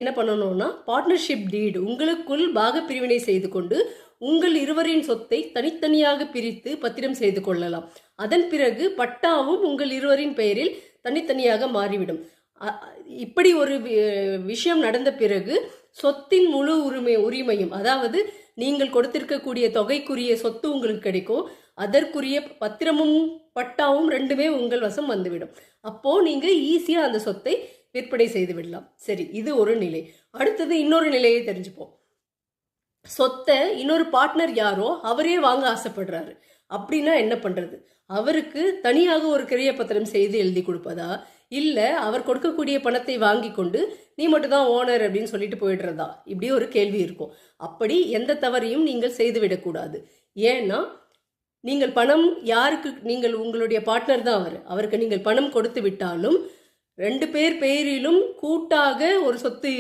என்ன பண்ணணும்னா partnership deed உங்களுக்குள் பாக பிரிவினை செய்து கொண்டு உங்கள் இருவரின் சொத்தை தனித்தனியாக பிரித்து பத்திரம் செய்து கொள்ளலாம். அதன் பிறகு பட்டாவும் உங்கள் இருவரின் பெயரில் தனித்தனியாக மாறிவிடும். இப்படி ஒரு விஷயம் நடந்த பிறகு சொத்தின் முழு உரிமையும், அதாவது நீங்கள் கொடுத்திருக்கக்கூடிய தொகைக்குரிய சொத்து உங்களுக்கு கிடைக்கும். அதற்குரிய பத்திரமும் பட்டாவும் ரெண்டுமே உங்கள் வசம் வந்துவிடும். அப்போ நீங்க ஈஸியா அந்த சொத்தை விற்பனை செய்து விடலாம். சரி, இது ஒரு நிலை. அடுத்தது இன்னொரு நிலையை தெரிஞ்சுப்போம். சொத்தை இன்னொரு பார்ட்னர் யாரோ அவரே வாங்க ஆசைப்படுறாரு. அப்படின்னா என்ன பண்றது? அவருக்கு தனியாக ஒரு கிரைய பத்திரம் செய்து எழுதி கொடுப்பதா, இல்ல அவர் கொடுக்கக்கூடிய பணத்தை வாங்கி கொண்டு நீ மட்டும் தான் ஓனர் அப்படின்னு சொல்லிட்டு போயிடுறதா? இப்படி ஒரு கேள்வி இருக்கும். அப்படி எந்த தவறையும் நீங்கள் செய்துவிடக்கூடாது. ஏன்னா நீங்கள் பணம் யாருக்கு, நீங்கள் உங்களுடைய பார்ட்னர் தான் அவருக்கு நீங்கள் பணம் கொடுத்து விட்டாலும் 2 பேர் பெயரிலும் கூட்டாக ஒரு சொத்து